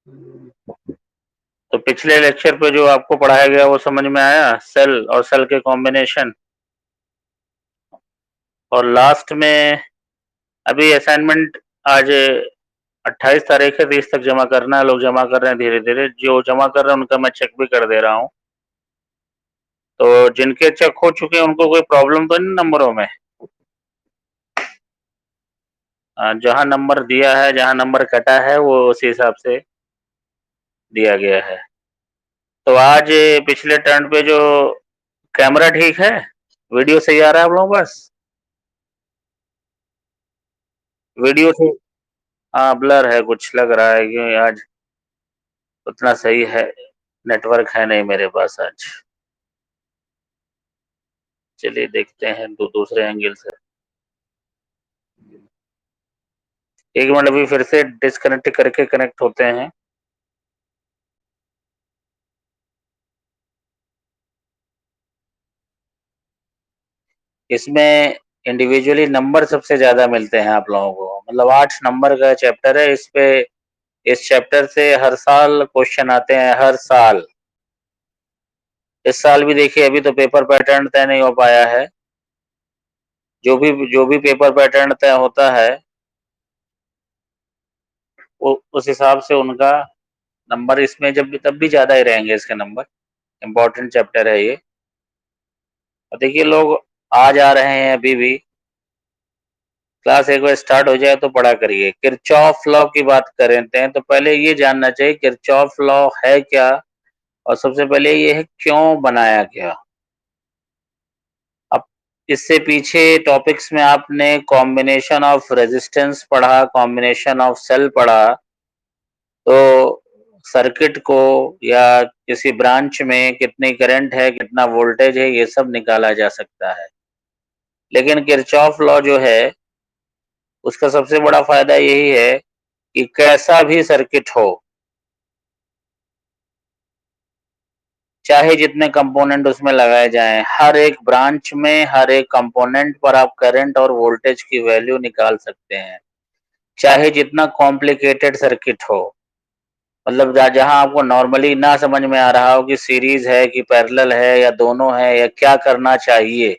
तो पिछले लेक्चर पे जो आपको पढ़ाया गया वो समझ में आया, सेल और सेल के कॉम्बिनेशन। और लास्ट में अभी असाइनमेंट आज 28 तारीख है, 30 तक जमा करना है। लोग जमा कर रहे हैं धीरे धीरे, जो जमा कर रहे हैं उनका मैं चेक भी कर दे रहा हूँ। तो जिनके चेक हो चुके हैं उनको कोई प्रॉब्लम तो नहीं नंबरों में? जहाँ नंबर दिया है, जहाँ नंबर कटा है वो उसी हिसाब से दिया गया है। तो आज पिछले टर्न पे जो कैमरा ठीक है, वीडियो सही आ रहा है आप लोगों के पास? वीडियो ठीक? हाँ, ब्लर है, कुछ लग रहा है कि आज उतना सही है, नेटवर्क है नहीं मेरे पास आज। चलिए देखते हैं दूसरे एंगल से। एक मिनट, अभी फिर से डिस्कनेक्ट करके कनेक्ट होते हैं। इसमें इंडिविजुअली नंबर सबसे ज्यादा मिलते हैं आप लोगों को, मतलब 8 नंबर का चैप्टर है। इस चैप्टर से हर साल क्वेश्चन आते हैं, हर साल। इस साल भी देखिए, अभी तो पेपर पैटर्न तय नहीं हो पाया है। जो भी पेपर पैटर्न तय होता है वो उस हिसाब से उनका नंबर इसमें जब भी तब भी ज्यादा ही रहेंगे इसके नंबर। इम्पोर्टेंट चैप्टर है ये। और देखिए लोग आ जा रहे हैं अभी भी। क्लास एक बार स्टार्ट हो जाए तो पढ़ा करिए। किरचॉफ लॉ की बात करते हैं तो पहले ये जानना चाहिए किरचॉफ लॉ है क्या, और सबसे पहले ये है क्यों बनाया गया। अब इससे पीछे टॉपिक्स में आपने कॉम्बिनेशन ऑफ रेजिस्टेंस पढ़ा, कॉम्बिनेशन ऑफ सेल पढ़ा। तो सर्किट को या किसी ब्रांच में कितनी करंट है, कितना वोल्टेज है, ये सब निकाला जा सकता है। लेकिन किरचॉफ लॉ जो है उसका सबसे बड़ा फायदा यही है कि कैसा भी सर्किट हो, चाहे जितने कंपोनेंट उसमें लगाए जाएं, हर एक ब्रांच में हर एक कंपोनेंट पर आप करंट और वोल्टेज की वैल्यू निकाल सकते हैं, चाहे जितना कॉम्प्लिकेटेड सर्किट हो। मतलब जहां आपको नॉर्मली ना समझ में आ रहा हो कि सीरीज है कि पैरेलल है या दोनों है या क्या करना चाहिए,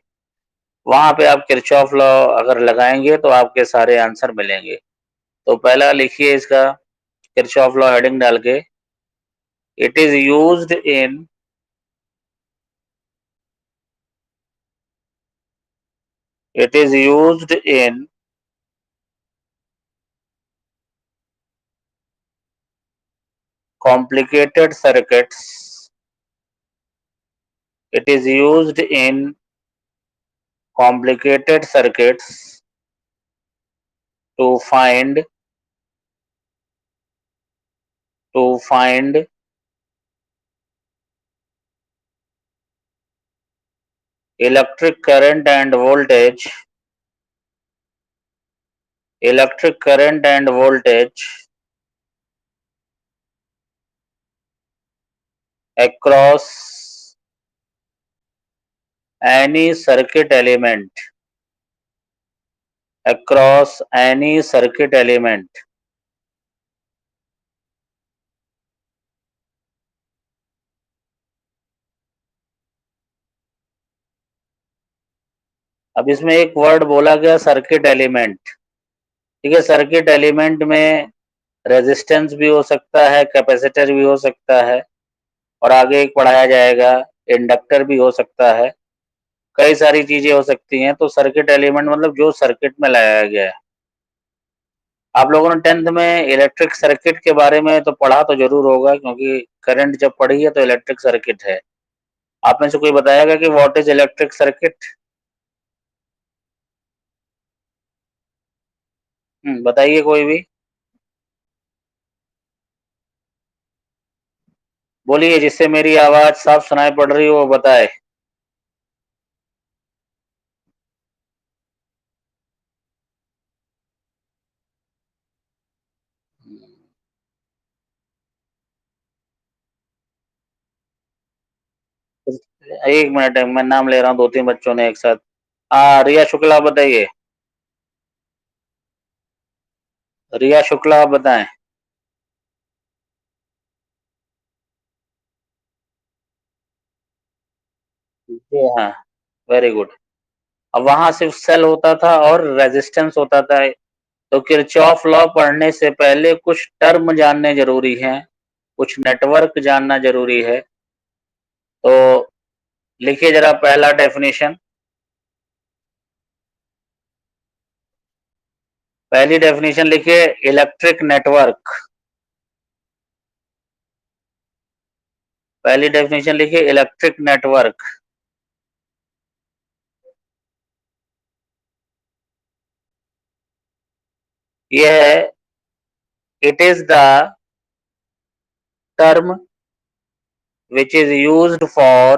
वहां पे आप किरचॉफ लॉ अगर लगाएंगे तो आपके सारे आंसर मिलेंगे। तो पहला लिखिए इसका, किरचॉफ लॉ हेडिंग डाल के, it is used in it is used in complicated circuits. It is used in complicated circuits to find electric current and voltage, electric current and voltage across any circuit element, across any circuit element. अब इसमें एक word बोला गया circuit element. ठीक है, circuit element में resistance भी हो सकता है, कैपेसिटर भी हो सकता है, और आगे एक पढ़ाया जाएगा इंडक्टर भी हो सकता है, कई सारी चीजें हो सकती हैं। तो सर्किट एलिमेंट मतलब जो सर्किट में लगाया गया है। आप लोगों ने 10th में इलेक्ट्रिक सर्किट के बारे में तो पढ़ा तो जरूर होगा, क्योंकि करंट जब पढ़ी है तो इलेक्ट्रिक सर्किट है। आप में से कोई बताएगा कि व्हाट इज इलेक्ट्रिक सर्किट? बताइए कोई भी, बोलिए जिससे मेरी आवाज साफ सुनाई पड़ रही हो वो बताए। एक मिनट, मैं नाम ले रहा हूँ, 2-3 बच्चों ने एक साथ। रिया शुक्ला, बताइए। रिया शुक्ला, आप बताएं। Very good. अब वहां सिर्फ सेल होता था और रेजिस्टेंस होता था। तो किरचॉफ लॉ पढ़ने से पहले कुछ टर्म जानने जरूरी हैं, कुछ नेटवर्क जानना जरूरी है। तो लिखिए जरा पहला डेफिनेशन। पहली डेफिनेशन लिखिए, इलेक्ट्रिक नेटवर्क। पहली डेफिनेशन लिखिए, इलेक्ट्रिक नेटवर्क। ये है, it is the term which is used for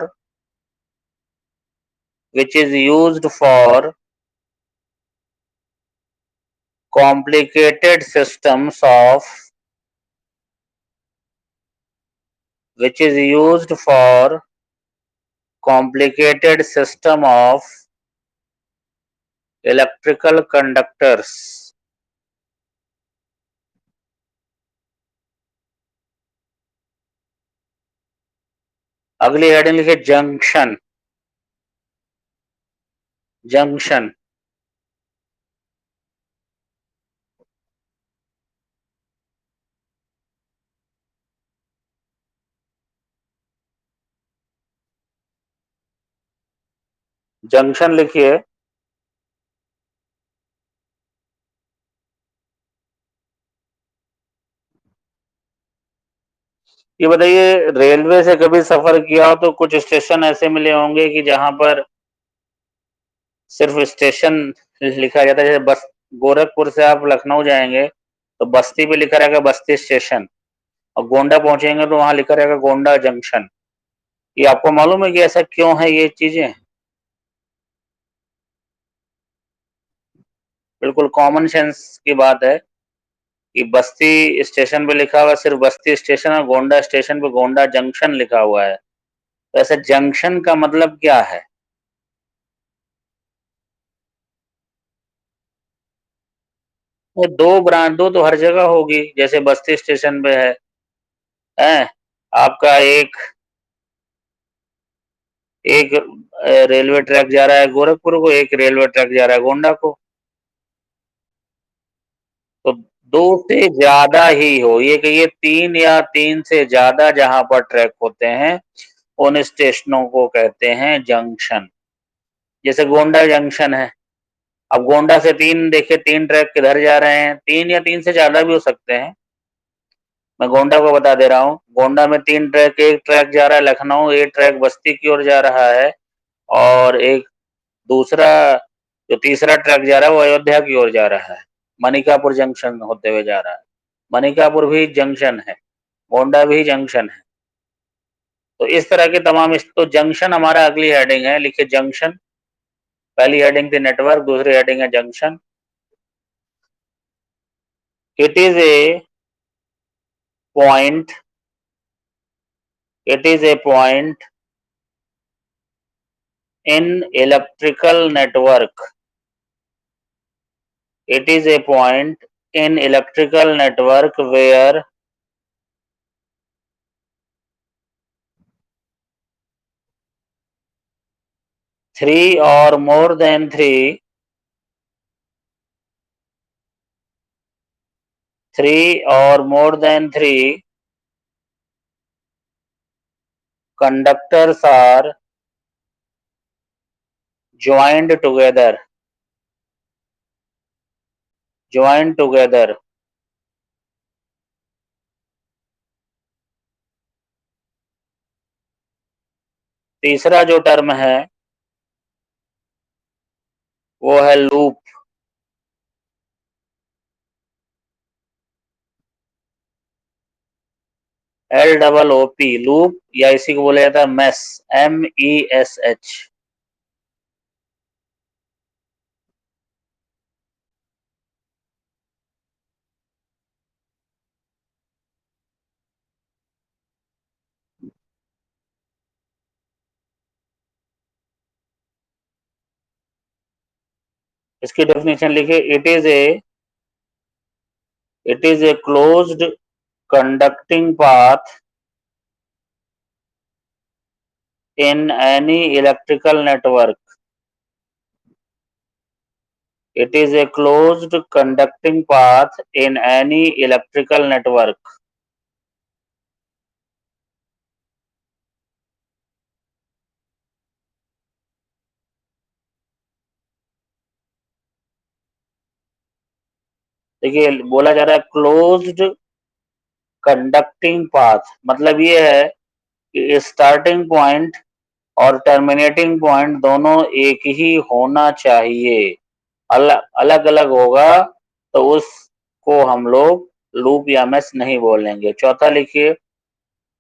complicated systems of which is used for complicated system of electrical conductors. अगली हेडिंग लिखिए, जंक्शन। जंक्शन जंक्शन लिखिए। ये बताइए, रेलवे से कभी सफर किया हो तो कुछ स्टेशन ऐसे मिले होंगे कि जहां पर सिर्फ स्टेशन लिखा जाता है। जैसे बस गोरखपुर से आप लखनऊ जाएंगे तो बस्ती पे लिखा रहेगा बस्ती स्टेशन, और गोंडा पहुंचेंगे तो वहां लिखा रहेगा गोंडा जंक्शन। ये आपको मालूम है कि ऐसा क्यों है ये चीजें? बिल्कुल कॉमन सेंस की बात है कि बस्ती स्टेशन पे लिखा हुआ सिर्फ बस्ती स्टेशन, और गोंडा स्टेशन पे गोंडा जंक्शन लिखा हुआ है। तो ऐसे जंक्शन का मतलब क्या है? वो दो ब्रांच, दो तो हर जगह होगी, जैसे बस्ती स्टेशन पे है आपका एक एक रेलवे ट्रैक जा रहा है गोरखपुर को, एक रेलवे ट्रैक जा रहा है गोंडा को। तो दो से ज्यादा ही हो, ये कहिए तीन या तीन से ज्यादा जहां पर ट्रैक होते हैं उन स्टेशनों को कहते हैं जंक्शन। जैसे गोंडा जंक्शन है। अब गोंडा से तीन, देखिए तीन ट्रैक किधर जा रहे हैं, तीन या तीन से ज्यादा भी हो सकते हैं। मैं गोंडा को बता दे रहा हूँ, गोंडा में तीन ट्रैक, एक ट्रैक जा रहा है लखनऊ, एक ट्रैक बस्ती की ओर जा रहा है, और एक दूसरा जो तीसरा ट्रैक जा रहा है वो अयोध्या की ओर जा रहा है, मनिकापुर जंक्शन होते हुए जा रहा है। मनिकापुर भी जंक्शन है, गोंडा भी जंक्शन है। तो इस तरह के तमाम, तो जंक्शन हमारा अगली हेडिंग है, लिखिए जंक्शन। पहली हेडिंग थी नेटवर्क, दूसरी हेडिंग है junction. It is a point, it is a point in electrical network, it is a point in electrical network where three or more than three conductors are joined together, joined together। तीसरा जो term है वो है loop, LOOP, loop, या इसी को बोला जाता है मेश, MESH। इसकी डेफिनेशन लिखिए, it is a closed conducting path in any electrical network, It is a closed conducting path in any electrical network. देखिए बोला जा रहा है क्लोज्ड कंडक्टिंग पाथ, मतलब ये है कि स्टार्टिंग पॉइंट और टर्मिनेटिंग पॉइंट दोनों एक ही होना चाहिए। अलग अलग होगा तो उसको हम लोग लूप या मैश नहीं बोलेंगे। चौथा लिखिए,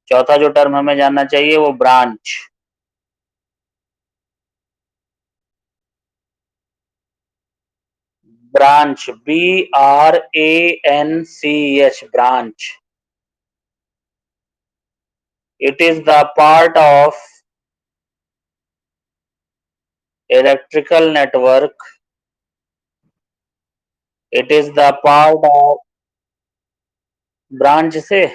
चौथा जो टर्म हमें जानना चाहिए वो branch. Branch, BRANCH, branch. It is the part of electrical network. It is the part of branch से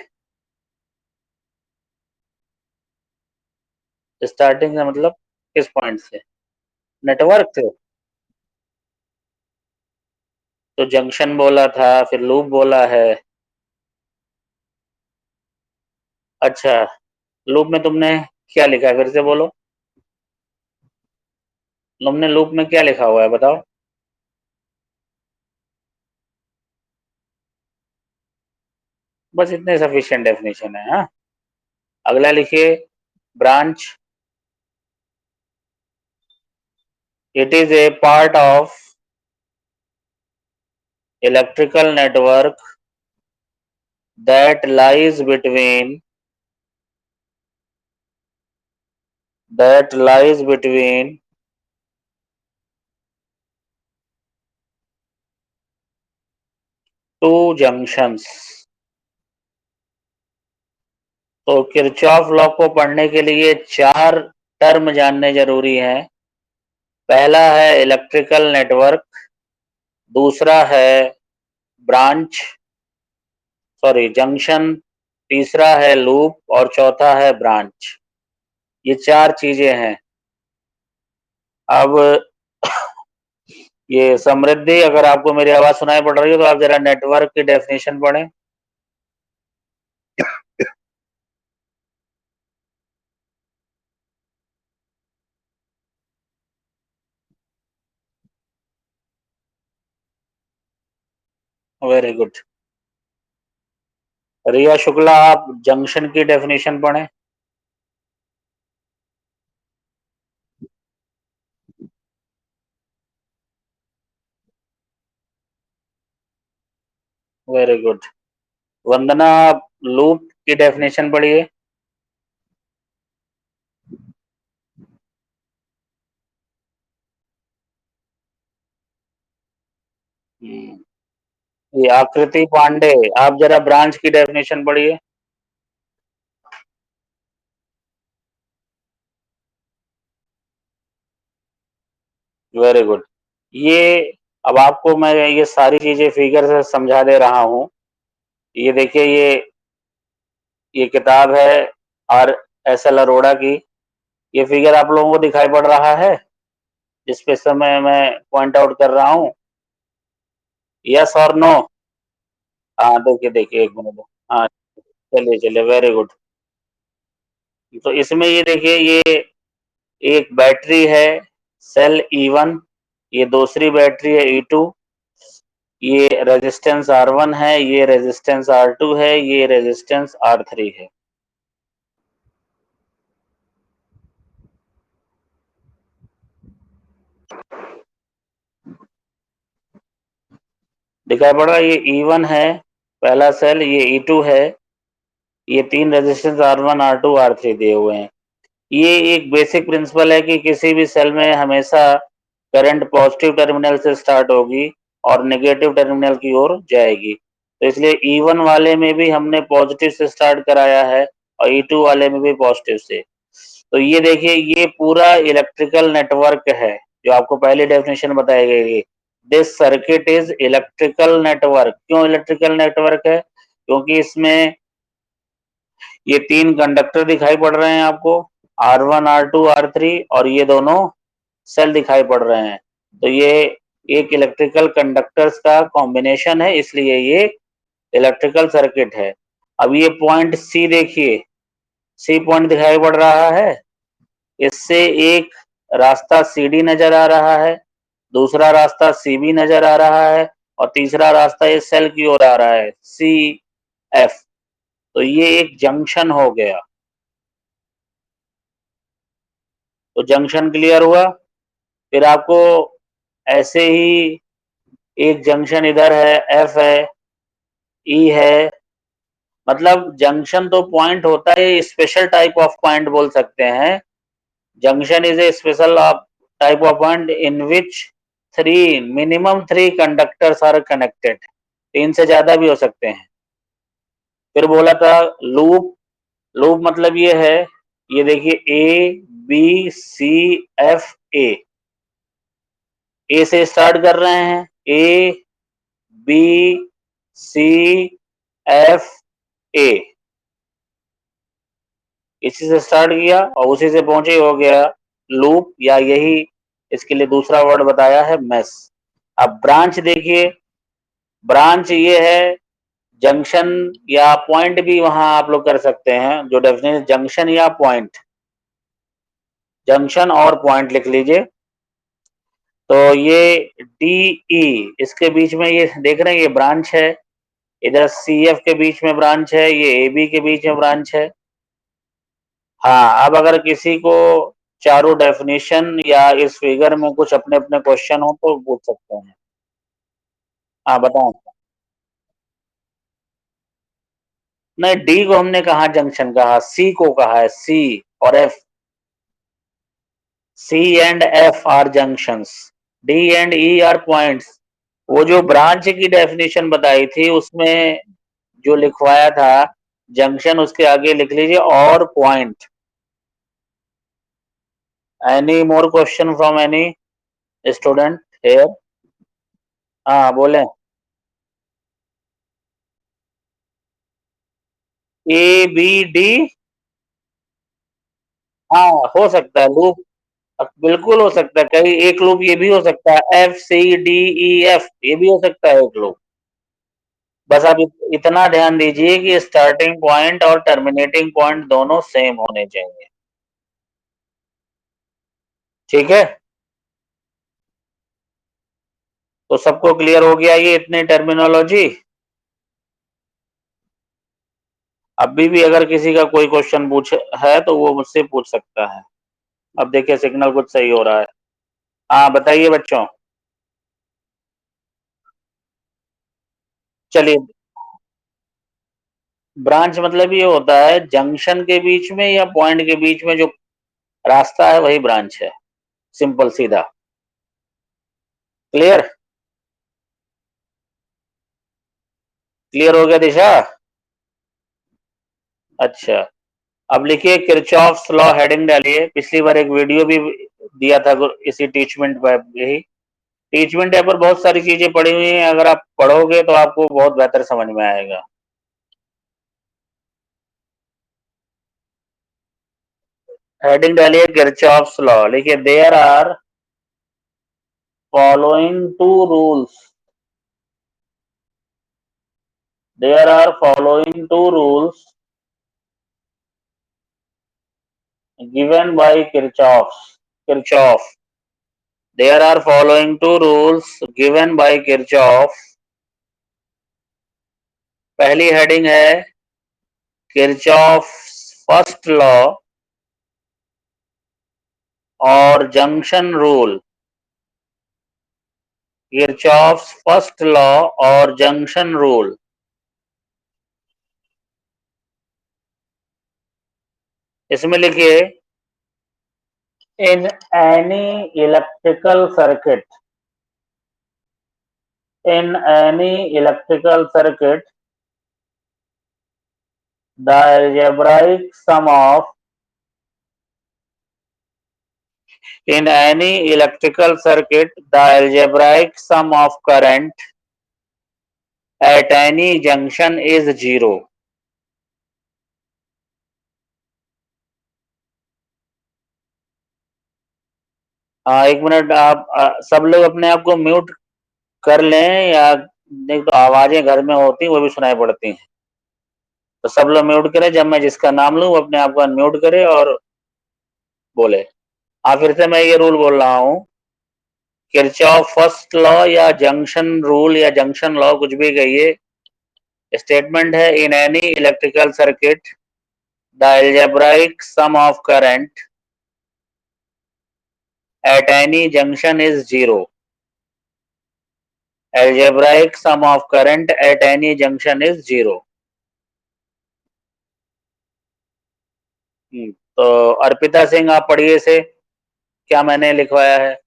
स्टार्टिंग से मतलब किस पॉइंट से? नेटवर्क से। तो जंक्शन बोला था, फिर लूप बोला है। अच्छा, लूप में तुमने क्या लिखा है फिर से बोलो। तुमने लूप में क्या लिखा हुआ है बताओ। बस इतने सफिशिएंट डेफिनेशन है। हाँ, अगला लिखिए branch. It is a part of electrical network that lies between two junctions। तो किरचॉफ लॉ को पढ़ने के लिए चार टर्म जानने जरूरी हैं। पहला है इलेक्ट्रिकल नेटवर्क, दूसरा है ब्रांच, सॉरी जंक्शन, तीसरा है लूप और चौथा है ब्रांच। ये चार चीजें हैं। अब ये समृद्धि, अगर आपको मेरी आवाज सुनाई पड़ रही है तो आप जरा नेटवर्क की डेफिनेशन पढ़ें। Very good. रिया शुक्ला, आप जंक्शन की डेफिनेशन पढ़ें। Very good. वंदना, आप लूप की डेफिनेशन पढ़िए। ये आकृति पांडे, आप जरा ब्रांच की डेफिनेशन पढ़िए। Very good. ये अब आपको मैं ये सारी चीजें फिगर से समझा दे रहा हूँ। ये देखिए, ये किताब है RSL अरोड़ा की। ये फिगर आप लोगों को दिखाई पड़ रहा है जिस पे समय मैं पॉइंट आउट कर रहा हूँ? यस और नो? हाँ, देखिए देखिए, एक मिनट। हाँ, चलिए चलिए, वेरी गुड। तो इसमें ये देखिए, ये एक बैटरी है सेल E1, ये दूसरी बैटरी है E2, ये रेजिस्टेंस R1 है, ये रेजिस्टेंस R2 है, ये रेजिस्टेंस R3 है। दिखाई पड़ रहा है? ये E1 है पहला सेल, ये E2 है, ये तीन रेजिस्टेंस R1 R2 R3 दिए हुए हैं। ये एक बेसिक प्रिंसिपल है कि किसी भी सेल में हमेशा करंट पॉजिटिव टर्मिनल से स्टार्ट होगी और नेगेटिव टर्मिनल की ओर जाएगी। तो इसलिए E1 वाले में भी हमने पॉजिटिव से स्टार्ट कराया है और E2 वाले में भी पॉजिटिव से। तो ये देखिए, ये पूरा इलेक्ट्रिकल नेटवर्क है जो आपको पहली डेफिनेशन बताई गई। This circuit is electrical network. क्यों इलेक्ट्रिकल नेटवर्क है? क्योंकि इसमें ये तीन कंडक्टर दिखाई पड़ रहे हैं आपको, R1 R2 R3, और ये दोनों सेल दिखाई पड़ रहे हैं। तो ये एक इलेक्ट्रिकल कंडक्टर्स का कॉम्बिनेशन है, इसलिए ये इलेक्ट्रिकल सर्किट है। अब ये पॉइंट सी देखिए, सी पॉइंट दिखाई पड़ रहा है, इससे एक रास्ता सीडी नजर आ रहा है, दूसरा रास्ता सीबी नजर आ रहा है और तीसरा रास्ता इस सेल की ओर आ रहा है सी एफ। तो ये एक जंक्शन हो गया। तो जंक्शन क्लियर हुआ। फिर आपको ऐसे ही एक जंक्शन इधर है, एफ है, ई है, मतलब जंक्शन तो पॉइंट होता है, स्पेशल टाइप ऑफ पॉइंट बोल सकते हैं। Junction is a special type of point in which minimum three conductors are connected. तीन से ज्यादा भी हो सकते हैं। फिर बोला था लूप, लूप मतलब ये है, ये देखिए ए बी सी एफ ए से स्टार्ट कर रहे हैं, ए बी सी एफ ए, इसी से स्टार्ट किया और उसी से पहुंचे हो गया लूप, या यही इसके लिए दूसरा वर्ड बताया है मेश। अब ब्रांच देखिए, ब्रांच ये है जंक्शन या पॉइंट भी वहां आप लोग कर सकते हैं, जो डेफिनेशन जंक्शन या पॉइंट, जंक्शन और पॉइंट लिख लीजिए। तो ये डी ई, इसके बीच में ये देख रहे हैं ये ब्रांच है, इधर सी एफ के बीच में ब्रांच है, ये ए बी के बीच में ब्रांच है। हाँ, अब अगर किसी को चारों डेफिनेशन या इस फिगर में कुछ अपने अपने क्वेश्चन हो तो पूछ सकते हैं। हाँ बताओ। नहीं, डी को हमने कहा जंक्शन कहा, सी को कहा है, सी और F. C and F are junctions, D and E are points. वो जो ब्रांच की डेफिनेशन बताई थी उसमें जो लिखवाया था जंक्शन, उसके आगे लिख लीजिए और point. Any more question from any student here? हाँ बोले। ए बी डी, हाँ हो सकता है लूप, बिल्कुल हो सकता है, कहीं एक लूप ये भी हो सकता है, F C D E F, ये भी हो सकता है एक लूप। बस आप इतना ध्यान दीजिए कि स्टार्टिंग पॉइंट और टर्मिनेटिंग पॉइंट दोनों सेम होने चाहिए। ठीक है, तो सबको क्लियर हो गया ये इतनी टर्मिनोलॉजी? अभी भी अगर किसी का कोई क्वेश्चन पूछ है तो वो मुझसे पूछ सकता है। अब देखिए सिग्नल कुछ सही हो रहा है। हाँ बताइए बच्चों। चलिए, ब्रांच मतलब ये होता है जंक्शन के बीच में या पॉइंट के बीच में जो रास्ता है वही ब्रांच है, सिंपल सीधा। क्लियर? क्लियर हो गया दिशा? अच्छा, अब लिखिए किरचॉफ्स लॉ, हेडिंग डालिए। पिछली बार एक वीडियो भी दिया था इसी टीचमेंट पर, यही टीचमेंट ऐप पर बहुत सारी चीजें पड़ी हुई हैं, अगर आप पढ़ोगे तो आपको बहुत बेहतर समझ में आएगा। हेडिंग डालिए किरचॉफ्स लॉ, लिखिए there are following two rules, there are following two rules given by Kirchhoff. There are following two rules given by Kirchhoff. पहली हेडिंग है Kirchhoff's फर्स्ट लॉ और junction rule. Kirchhoff's first law और junction rule. इसमें लिखिए इन any electrical circuit, in any electrical circuit, the algebraic sum of, in any electrical circuit, the algebraic sum of current at any junction is zero. हाँ एक minute, आप सब लोग अपने आप को म्यूट कर लें या नहीं तो आवाजें घर में होती वो भी सुनाई पड़ती हैं। तो सब लोग म्यूट करें, जब मैं जिसका नाम लूं वो अपने आप को अनम्यूट करे और बोले। हाँ, फिर से मैं ये रूल बोल रहा हूँ, किरचॉफ फर्स्ट लॉ या जंक्शन रूल या जंक्शन लॉ कुछ भी कहिए, स्टेटमेंट है in any electrical circuit the algebraic sum of current at any junction is zero. Algebraic sum of current at any junction is zero. तो अर्पिता सिंह आप पढ़िए से क्या मैंने लिखवाया है।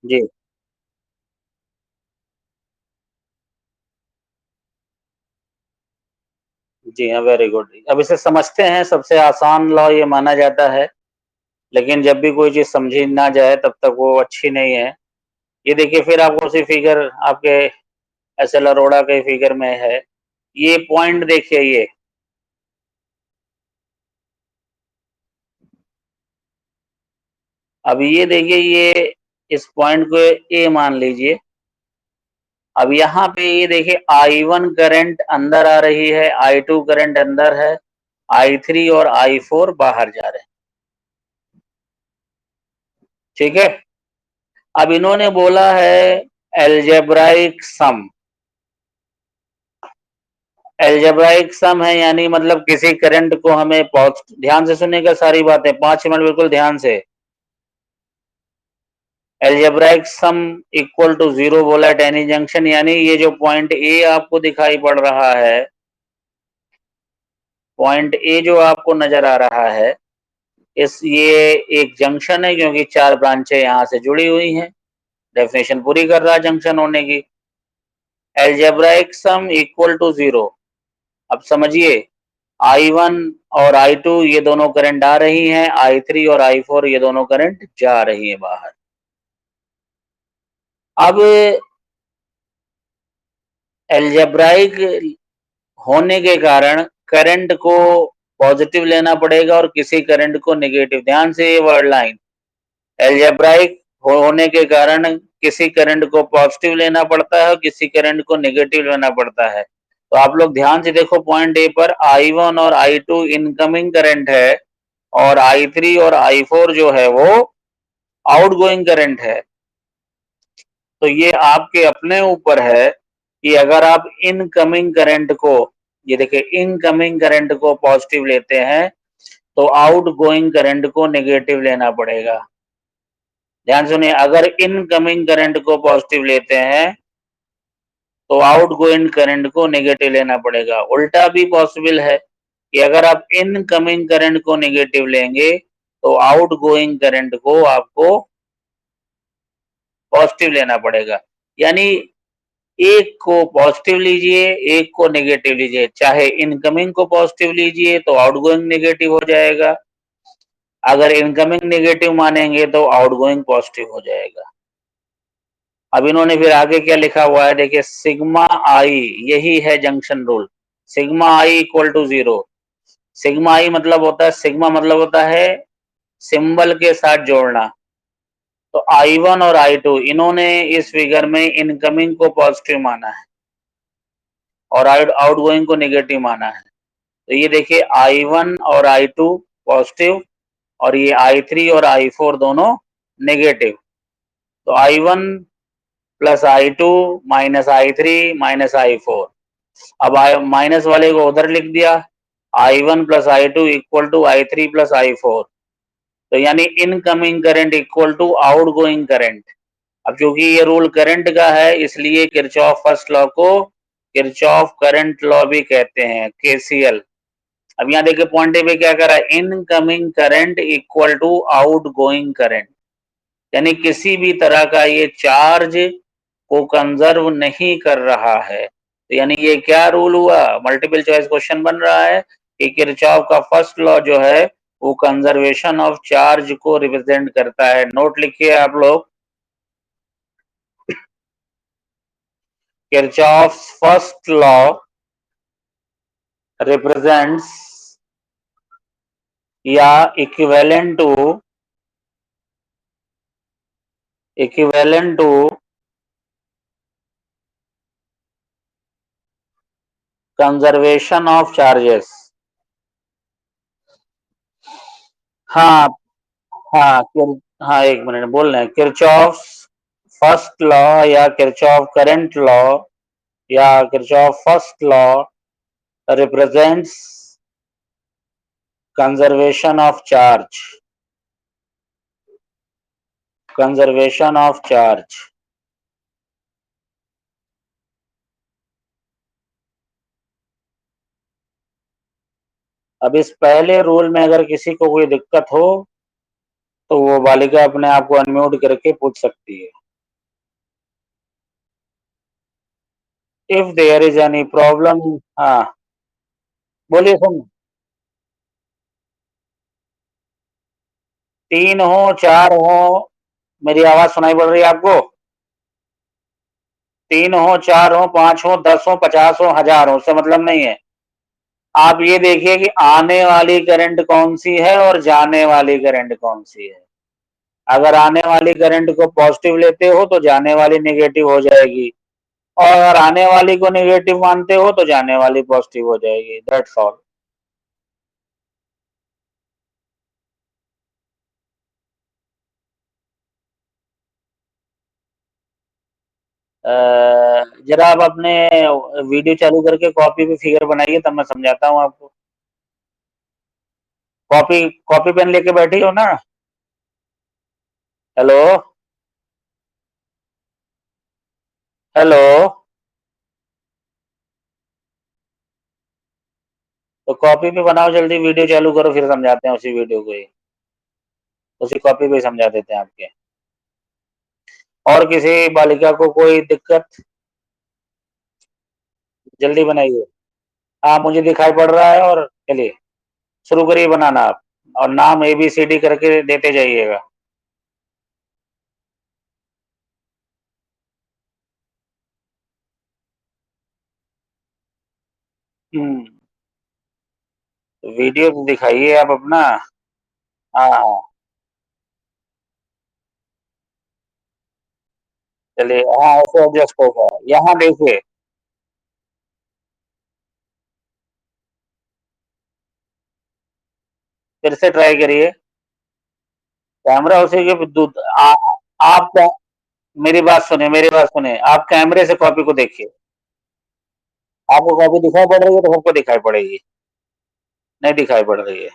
जी जी हाँ, वेरी गुड। अब इसे समझते हैं, सबसे आसान लॉ ये माना जाता है, लेकिन जब भी कोई चीज समझी ना जाए तब तक वो अच्छी नहीं है। ये देखिए, फिर आपको उसी फिगर आपके एस एल अरोड़ा के फिगर में है, ये पॉइंट देखिए, ये अब ये देखिए, ये इस पॉइंट को ए मान लीजिए। अब यहाँ पे ये देखिए, I1 करंट अंदर आ रही है, I2 करंट अंदर है, I3 और I4 बाहर जा रहे हैं। ठीक है, अब इन्होंने बोला है एल्जेब्राइक सम। एल्जेब्राइक सम है यानी मतलब किसी करंट को हमें ध्यान से सुनेगा सारी बातें, 5 मिनट बिल्कुल ध्यान से। Algebraic sum equal to zero बोला एट एनी जंक्शन, यानी ये जो पॉइंट ए आपको दिखाई पड़ रहा है, पॉइंट ए जो आपको नजर आ रहा है, इस ये एक जंक्शन है क्योंकि 4 ब्रांचें यहां से जुड़ी हुई हैं, डेफिनेशन पूरी कर रहा है जंक्शन होने की। Algebraic sum equal to zero. अब समझिए, I1 और I2 ये दोनों करंट आ रही हैं, I3 और I4 ये दोनों करंट जा रही है बाहर। अब एल्जेब्राइक होने के कारण करंट को पॉजिटिव लेना पड़ेगा और किसी करंट को नेगेटिव। ध्यान से ये वर्ड लाइन, एल्जेब्राइक होने के कारण किसी करंट को पॉजिटिव लेना पड़ता है और किसी करंट को नेगेटिव लेना पड़ता है। तो आप लोग ध्यान से देखो, पॉइंट ए पर I1 और I2 इनकमिंग करंट है और I3 और I4 जो है वो आउटगोइंग करंट है। तो ये आपके अपने ऊपर है कि अगर आप इनकमिंग करंट को, ये देखिए, इनकमिंग करंट को पॉजिटिव लेते हैं तो आउटगोइंग करंट को नेगेटिव लेना पड़ेगा। ध्यान सुनिए, अगर इनकमिंग करंट को पॉजिटिव लेते हैं तो आउटगोइंग करंट को नेगेटिव लेना पड़ेगा। उल्टा भी पॉसिबल है कि अगर आप इनकमिंग करंट को नेगेटिव लेंगे तो आउटगोइंग करंट को आपको पॉजिटिव लेना पड़ेगा। यानी एक को पॉजिटिव लीजिए, एक को नेगेटिव लीजिए। चाहे इनकमिंग को पॉजिटिव लीजिए तो आउटगोइंग नेगेटिव हो जाएगा, अगर इनकमिंग नेगेटिव मानेंगे तो आउटगोइंग पॉजिटिव हो जाएगा। अब इन्होंने फिर आगे क्या लिखा हुआ है, देखिए, सिग्मा आई, यही है junction rule. Sigma I equal to zero. Sigma I मतलब होता है, सिग्मा मतलब होता है सिंबल के साथ जोड़ना। तो I1 और I2 इन्होंने इस फिगर में इनकमिंग को पॉजिटिव माना है और आउटगोइंग को नेगेटिव माना है। तो ये देखिए, I1 और I2 पॉजिटिव और ये I3 और I4 दोनों नेगेटिव। तो I1 plus I2 minus I3 minus I4। अब माइनस वाले को उधर लिख दिया, I1 plus I2 equal to I3 plus I4। तो यानी incoming current equal to outgoing current. अब क्योंकि ये रूल करंट का है इसलिए किरचॉफ फर्स्ट लॉ को किरचॉफ करंट लॉ भी कहते हैं, KCL। अब यहाँ देखिए, पॉइंट ए पे क्या कर रहा है, incoming current equal to outgoing current, यानी किसी भी तरह का ये चार्ज को कंजर्व नहीं कर रहा है। तो यानी ये क्या रूल हुआ, मल्टीपल चॉइस क्वेश्चन बन रहा है कि किरचॉफ का फर्स्ट लॉ जो है वो कंजर्वेशन ऑफ चार्ज को रिप्रेजेंट करता है। नोट लिखिए आप लोग, किरचॉफ फर्स्ट लॉ रिप्रेजेंट्स या equivalent to equivalent to conservation of charges. हाँ हाँ हाँ, एक मिनट बोल रहे हैं। किरचॉफ फर्स्ट लॉ या किरचॉफ करंट लॉ या Kirchhoff first law represents conservation of charge. Conservation of charge. अब इस पहले रूल में अगर किसी को कोई दिक्कत हो तो वो बालिका अपने आप को अनम्यूट करके पूछ सकती है। If there is any problem. हाँ बोलिए। सुन, 3 हो 4 हो, मेरी आवाज सुनाई पड़ रही है आपको? 3 हो 4 हो 5 हो 10 हो 50 हो 1000 हो, उससे मतलब नहीं है। आप ये देखिए कि आने वाली करंट कौन सी है और जाने वाली करंट कौन सी है। अगर आने वाली करंट को पॉजिटिव लेते हो तो जाने वाली नेगेटिव हो जाएगी, और अगर आने वाली को नेगेटिव मानते हो तो जाने वाली पॉजिटिव हो जाएगी। That's all. जरा आप अपने वीडियो चालू करके कॉपी पे फिगर बनाइए, तब मैं समझाता हूँ आपको। कॉपी कॉपी पेन लेके बैठी हो ना? Hello hello. तो कॉपी पे बनाओ, जल्दी वीडियो चालू करो, फिर समझाते हैं उसी वीडियो को ही, उसी कॉपी पे समझा देते हैं आपके। और किसी बालिका को कोई दिक्कत? जल्दी बनाइए। हाँ मुझे दिखाई पड़ रहा है। और चलिए शुरू करिए बनाना आप, और नाम ABCD करके देते जाइएगा। वीडियो तो दिखाइए आप अपना। हाँ चलिए, हाँ ऐसे एडजस्ट होगा। यहाँ देखिए, फिर से ट्राई करिए। कैमरा उसी के आप मेरी बात सुने, मेरी बात सुने, आप कैमरे से कॉपी को देखिए। आपको कॉपी दिखाई पड़ रही है तो सबको दिखाई पड़ेगी। नहीं दिखाई पड़ रही है,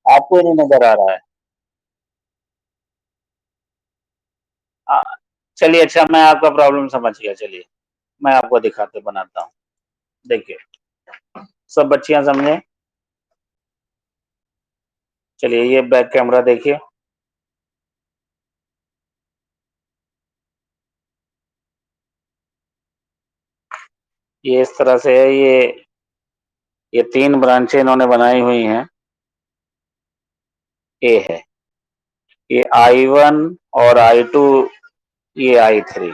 आपको ही नहीं नजर आ रहा है। आ, चलिए अच्छा, मैं आपका प्रॉब्लम समझ गया। चलिए मैं आपको दिखाते बनाता हूँ। देखिए, सब बच्चियां समझे। चलिए ये बैक कैमरा देखिए। ये इस तरह से है। ये 3 ब्रांचें इन्होंने बनाई हुई हैं। ये है, ये I1 और I2, ये I3।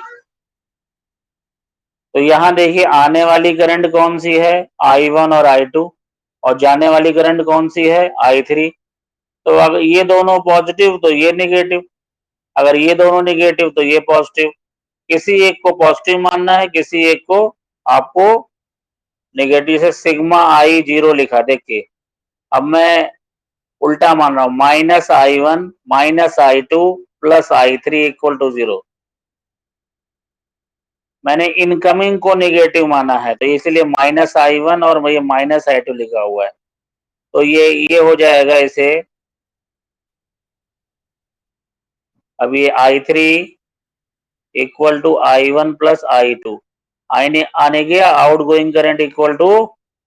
तो यहाँ देखिए आने वाली करंट कौन सी है? I1 और I2। और जाने वाली करंट कौन सी है? I3। तो अगर ये दोनों पॉजिटिव तो ये नेगेटिव, अगर ये दोनों नेगेटिव तो ये पॉजिटिव। किसी एक को पॉजिटिव मानना है, किसी एक को आपको नेगेटिव से सिग्मा I0 लिखा। देखिए अब मैं उल्टा मान रहा हूं, -I1 -I2 +I3 = 0। मैंने इनकमिंग को नेगेटिव माना है तो इसलिए -I1 और ये -I2 लिखा हुआ है। तो ये हो जाएगा इसे। अब ये I3 = I1 + I2। आने गया out going current equal to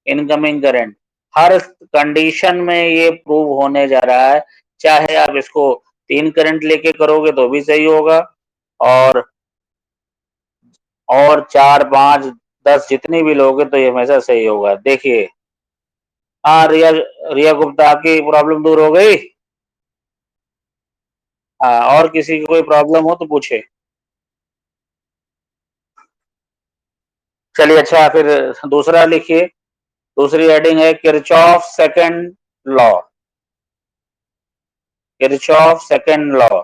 incoming current. हर कंडीशन में ये प्रूव होने जा रहा है। चाहे आप इसको 3 करंट लेके करोगे तो भी सही होगा, और 4 5 10 जितनी भी लोगे तो ये हमेशा सही होगा। देखिए, हाँ रिया, रिया गुप्ता, आपकी प्रॉब्लम दूर हो गई। हाँ, और किसी की कोई प्रॉब्लम हो तो पूछे। चलिए अच्छा, फिर दूसरा लिखिए। दूसरी हेडिंग है Kirchhoff second law. Kirchhoff second law.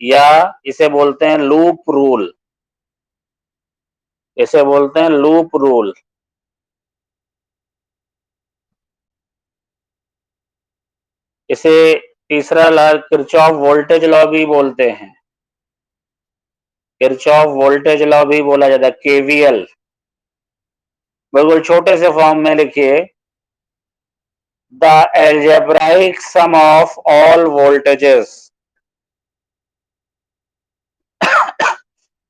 या इसे बोलते हैं लूप रूल, इसे बोलते हैं लूप रूल। इसे तीसरा लॉ किरचॉफ वोल्टेज लॉ भी बोलते हैं, किरचॉफ वोल्टेज लॉ भी बोला जाता है, केवीएल। बिल्कुल छोटे से फॉर्म में लिखिए, the algebraic sum of all voltages,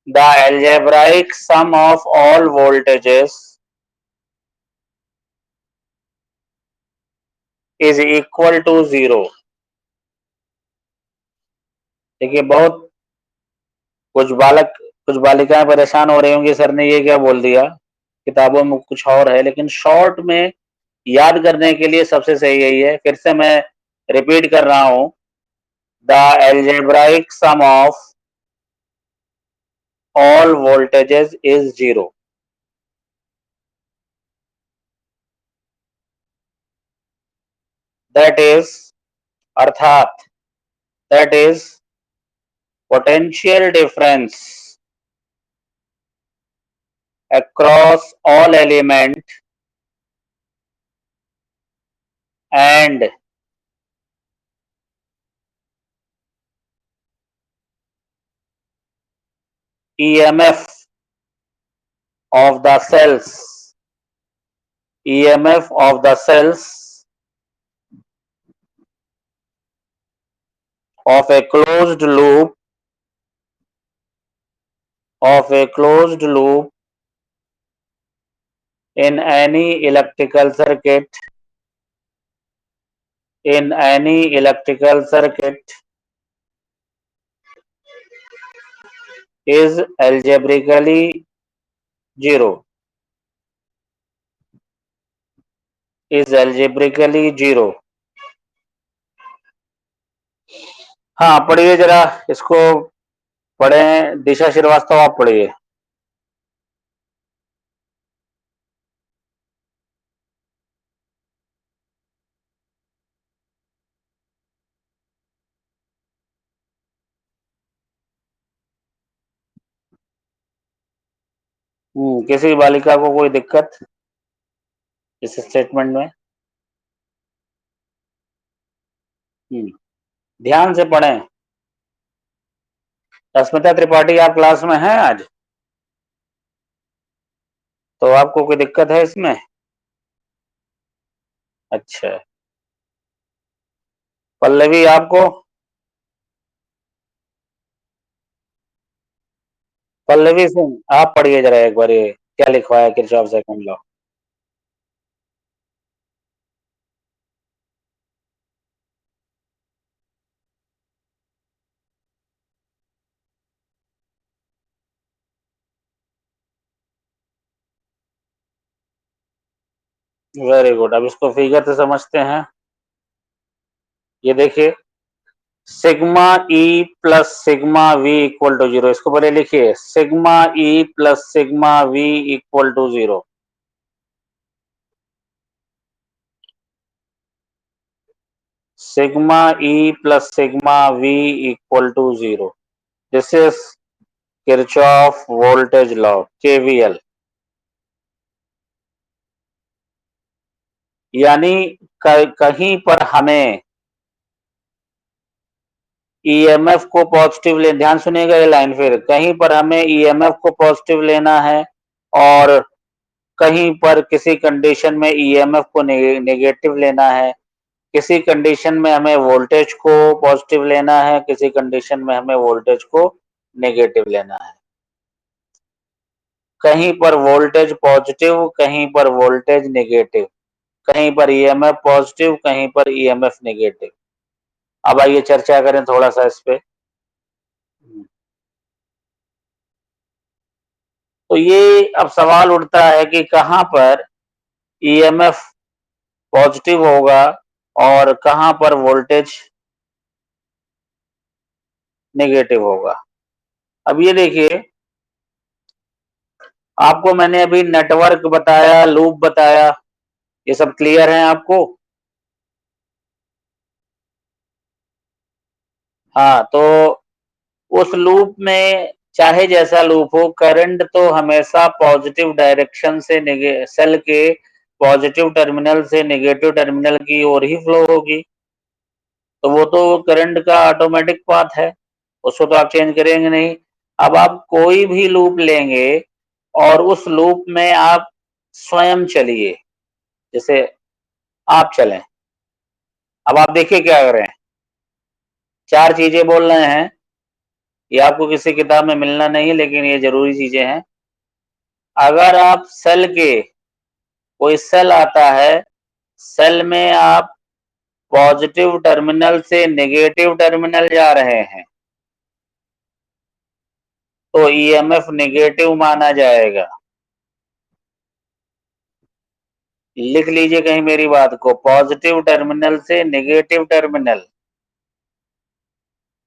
the algebraic sum of all voltages is equal to 0। देखिए बहुत कुछ बालिकाएं परेशान हो रही होंगी, सर ने ये क्या बोल दिया, किताबों में कुछ और है, लेकिन शॉर्ट में याद करने के लिए सबसे सही यही है। फिर से मैं रिपीट कर रहा हूं, the algebraic sum of all voltages is 0। That is, अर्थात that is potential difference across all element and EMF of the cells, EMF of the cells of a closed loop, of a closed loop in any electrical circuit, in any electrical circuit is algebraically zero, is algebraically zero। हाँ पढ़िए जरा इसको, पढ़े दिशा श्रीवास्तव, आप पढ़िए। किसी बालिका को कोई दिक्कत इस स्टेटमेंट में? ध्यान से पढ़ें। अस्मिता त्रिपाठी आप क्लास में हैं आज? तो आपको कोई दिक्कत है इसमें? अच्छा, पल्लवी आपको? पल्लवी सिंह आप पढ़िए जरा एक बार, ये क्या लिखवाया Kirchhoff second law. Very good, अब इसको फिगर से समझते हैं। ये देखिए, sigma E plus sigma V equal to 0। इसको पहले लिखिए, sigma E plus sigma V equal to 0। Sigma E plus sigma V equal to 0। This is Kirchhoff voltage law, KVL. यानी कहीं पर हमें ईएमएफ को पॉजिटिव ले, ध्यान सुनिएगा ये लाइन, फिर कहीं पर हमें ईएमएफ को पॉजिटिव लेना है और कहीं पर किसी कंडीशन में ईएमएफ को नेगेटिव लेना है, किसी कंडीशन में हमें वोल्टेज को पॉजिटिव लेना है, किसी कंडीशन में हमें वोल्टेज को नेगेटिव लेना है। कहीं पर वोल्टेज पॉजिटिव, कहीं पर वोल्टेज नेगेटिव, कहीं पर ईएमएफ पॉजिटिव, कहीं पर ईएमएफ नेगेटिव। अब आइए चर्चा करें थोड़ा सा इस पे। तो ये अब सवाल उठता है कि कहां पर ईएमएफ पॉजिटिव होगा और कहां पर वोल्टेज नेगेटिव होगा। अब ये देखिए, आपको मैंने अभी नेटवर्क बताया, लूप बताया, ये सब क्लियर है आपको? हाँ, तो उस लूप में चाहे जैसा लूप हो, करंट तो हमेशा पॉजिटिव डायरेक्शन से सेल के पॉजिटिव टर्मिनल से नेगेटिव टर्मिनल की ओर ही फ्लो होगी। तो वो तो करंट का ऑटोमेटिक पाथ है, उसको तो आप चेंज करेंगे नहीं। अब आप कोई भी लूप लेंगे और उस लूप में आप स्वयं चलिए, जैसे आप चलें। अब आप देखिए क्या कर रहे हैं, 4 चीजें बोल रहे हैं, ये आपको किसी किताब में मिलना नहीं है, लेकिन ये जरूरी चीजें हैं। अगर आप सेल के, कोई सेल आता है, सेल में आप पॉजिटिव टर्मिनल से नेगेटिव टर्मिनल जा रहे हैं, तो ईएमएफ नेगेटिव माना जाएगा। लिख लीजिए कहीं मेरी बात को, पॉजिटिव टर्मिनल से नेगेटिव टर्मिनल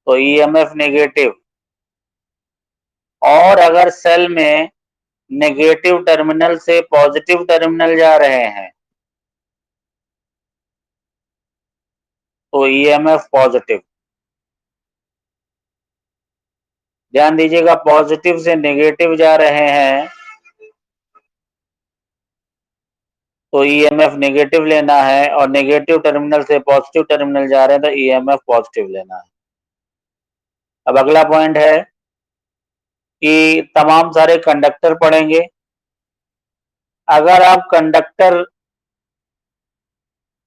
तो ईएमएफ नेगेटिव। और अगर सेल में नेगेटिव टर्मिनल से पॉजिटिव टर्मिनल जा रहे हैं तो ईएमएफ पॉजिटिव। ध्यान दीजिएगा, पॉजिटिव से नेगेटिव जा रहे हैं तो ईएमएफ नेगेटिव लेना है, और नेगेटिव टर्मिनल से पॉजिटिव टर्मिनल जा रहे हैं तो ईएमएफ पॉजिटिव लेना है। अब अगला पॉइंट है कि तमाम सारे कंडक्टर पढ़ेंगे। अगर आप कंडक्टर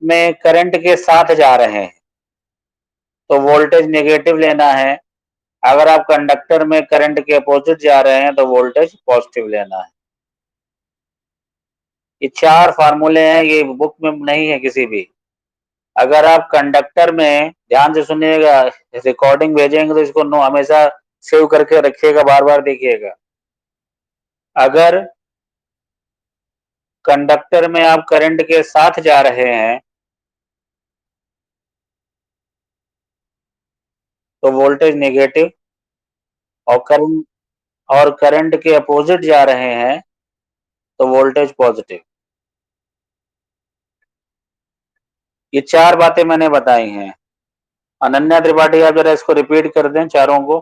में करंट के साथ जा रहे हैं तो वोल्टेज नेगेटिव लेना है, अगर आप कंडक्टर में करंट के अपोजिट जा रहे हैं तो वोल्टेज पॉजिटिव लेना है। ये 4 फार्मूले हैं, ये बुक में नहीं है किसी भी। अगर आप कंडक्टर में, ध्यान से सुनिएगा, रिकॉर्डिंग भेजेंगे तो इसको नो हमेशा सेव करके रखिएगा, बार बार देखिएगा। अगर कंडक्टर में आप करंट के साथ जा रहे हैं तो वोल्टेज नेगेटिव, और करंट के अपोजिट जा रहे हैं तो वोल्टेज पॉजिटिव। ये 4 बातें मैंने बताई हैं। अनन्या त्रिपाठी, आप जरा इसको रिपीट कर दें चारों को।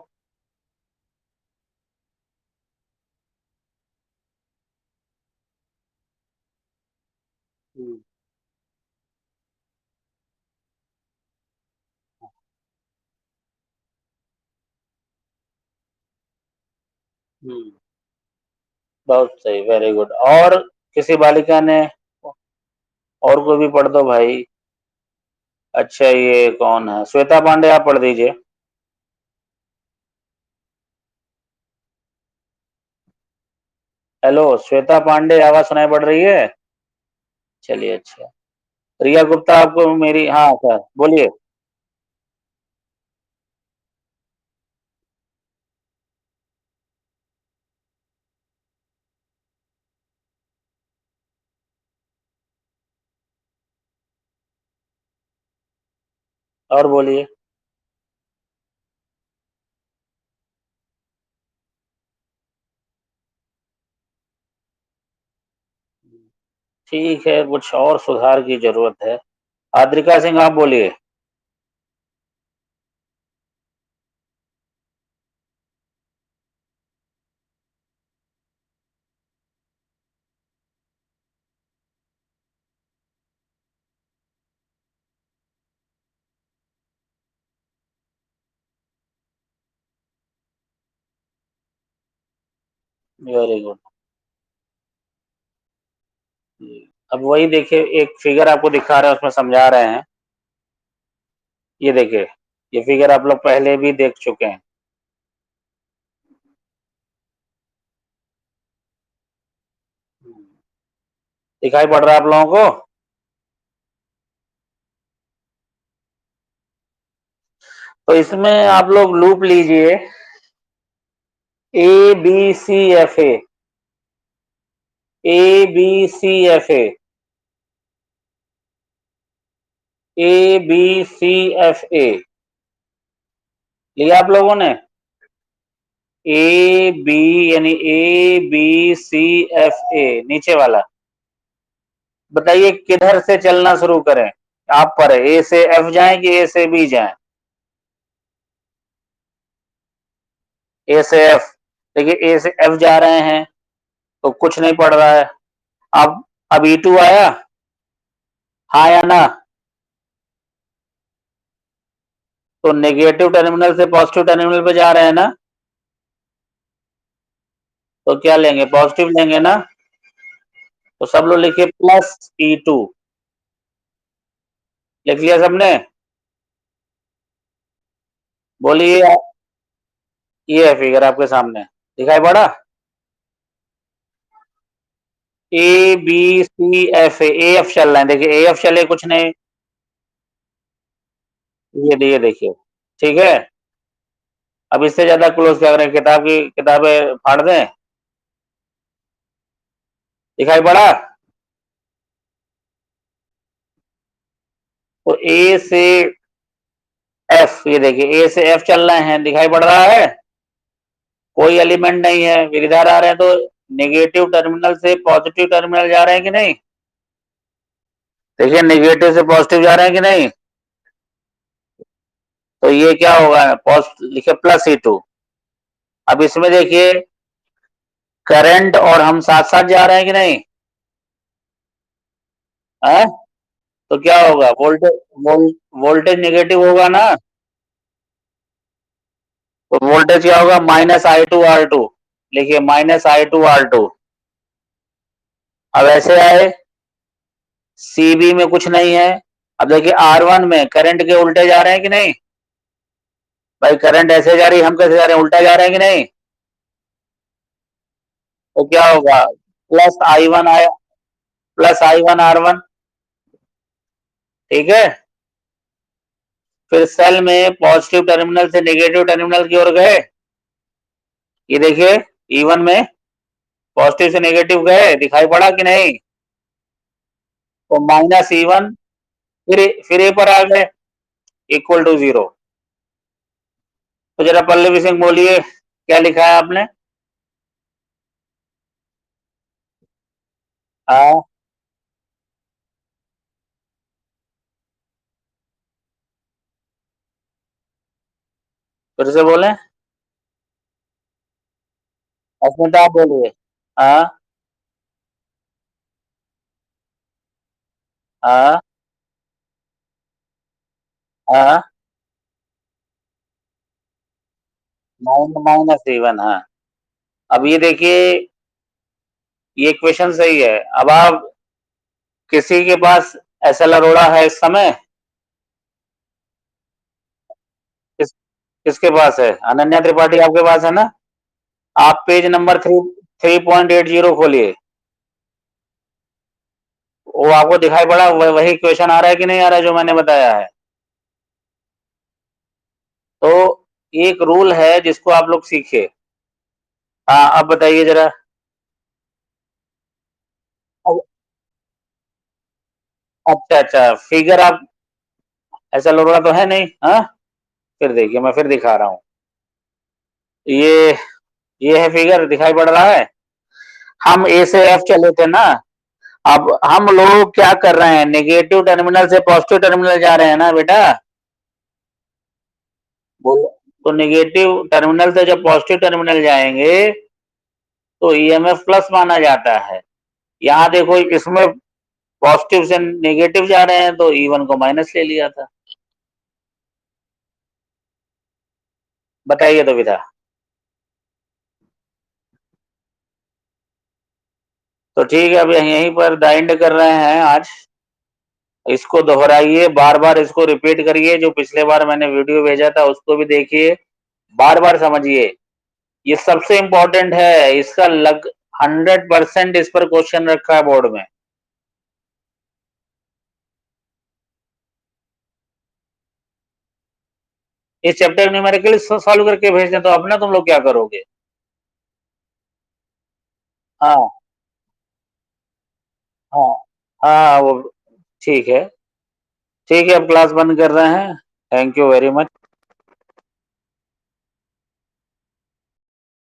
बहुत सही, वेरी गुड। और किसी बालिका ने, और कोई भी पढ़ दो भाई। अच्छा, ये कौन है, श्वेता पांडे, आप पढ़ दीजिए। हेलो श्वेता पांडे, आवाज सुनाई पड़ रही है? चलिए अच्छा। रिया गुप्ता, आपको मेरी, हाँ सर बोलिए। और बोलिए। ठीक है, कुछ और सुधार की जरूरत है। आद्रिका सिंह, आप बोलिए। Very good. अब वही देखिए, एक फिगर आपको दिखा रहे हैं, उसमें समझा रहे हैं। ये देखिए, ये फिगर आप लोग पहले भी देख चुके हैं। दिखाई पड़ रहा है आप लोगों को? तो इसमें आप लोग लूप लीजिए, A B C F A A B C F A लिया आप लोगों ने? ए बी, यानी ए बी सी एफ ए, नीचे वाला। बताइए किधर से चलना शुरू करें? आप पर है, ए से एफ जाएं कि ए से बी जाएं? ए से एफ, देखिए ए से एफ जा रहे हैं तो कुछ नहीं पड़ रहा है। अब E2 आया, हाँ या ना? तो नेगेटिव टर्मिनल से पॉजिटिव टर्मिनल पे जा रहे हैं ना, तो क्या लेंगे, पॉजिटिव लेंगे ना। तो सब लोग लिखिए +E2, लिख लिया सबने? बोलिए, ये है फिगर आपके सामने, दिखाई पड़ा? A B C F, A F चल रहे हैं, देखिए ए एफ चले कुछ नहीं, ये देखिए, ठीक है। अब इससे ज्यादा क्लोज क्या करें, किताबें फाड़ दें, दिखाई पड़ा? तो ए से एफ, ये देखिए ए से एफ चल रहे हैं, दिखाई पड़ रहा है? कोई एलिमेंट नहीं है, फिर इधर आ रहे हैं तो नेगेटिव टर्मिनल से पॉजिटिव टर्मिनल जा रहे हैं कि नहीं, देखिए नेगेटिव से पॉजिटिव जा रहे हैं कि नहीं, तो ये क्या होगा, लिखे +E2। अब इसमें देखिए करंट और हम साथ साथ जा रहे हैं कि नहीं है, तो क्या होगा, वोल्टेज नेगेटिव होगा ना, तो वोल्टेज क्या होगा, -I2R2, लिखिए -I2R2। अब ऐसे आए, सीबी में कुछ नहीं है। अब देखिए R1 में करंट के उल्टे जा रहे हैं कि नहीं, भाई करंट ऐसे जा रही है, हम कैसे जा रहे हैं, उल्टा जा रहे हैं कि नहीं, तो क्या होगा, +I1 आया, +I1R1, ठीक है। फिर सेल में पॉजिटिव टर्मिनल से नेगेटिव टर्मिनल की ओर गए, ये देखिए E1 में पॉजिटिव से नेगेटिव गए, दिखाई पड़ा कि नहीं, तो -E1, फिर ए पर आ गए, =0। तो जरा पल्लवी सिंह बोलिए, क्या लिखा है आपने? हाँ, फिर से बोले, अस्मिता आप बोलिए। हाँ, हाँ, हाँ, -E1, हाँ। अब ये देखिए, ये क्वेश्चन सही है। अब आप, किसी के पास एसएल अरोड़ा है इस समय, किस किसके पास है, अनन्या त्रिपाठी आपके पास है ना? आप पेज नंबर 3.80 खोलिए, वो आपको दिखाई पड़ा, वही क्वेश्चन आ रहा है कि नहीं आ रहा है जो मैंने बताया है? तो एक रूल है जिसको आप लोग सीखे। हाँ, अब बताइए जरा। अब अच्छा अच्छा, फिगर आप, ऐसा लग रहा तो है नहीं, हाँ? फिर देखिए, मैं फिर दिखा रहा हूँ, ये ये है फिगर, दिखाई पड़ रहा है? हम ए से एफ चले थे ना, अब हम लोग क्या कर रहे हैं, नेगेटिव टर्मिनल से पॉजिटिव टर्मिनल जा रहे हैं ना बेटा, बोलो। तो नेगेटिव टर्मिनल से जब पॉजिटिव टर्मिनल जाएंगे तो ईएमएफ प्लस माना जाता है। यहाँ देखो इसमें पॉजिटिव से नेगेटिव जा रहे हैं तो E1 को माइनस ले लिया था। बताइए तो विधा। तो ठीक है, अब यहीं पर द एंड कर रहे हैं आज। इसको दोहराइए, बार बार इसको रिपीट करिए, जो पिछले बार मैंने वीडियो भेजा था उसको भी देखिए, बार बार समझिए, ये सबसे इंपॉर्टेंट है, इसका लग 100% इस पर क्वेश्चन रखा है बोर्ड में। इस चैप्टर न्यूमेरिकली सॉल्व करके भेज दें तो अपना तुम लोग क्या करोगे? हाँ, हाँ, हाँ, वो ठीक है, ठीक है, अब क्लास बंद कर रहे हैं। Thank you very much.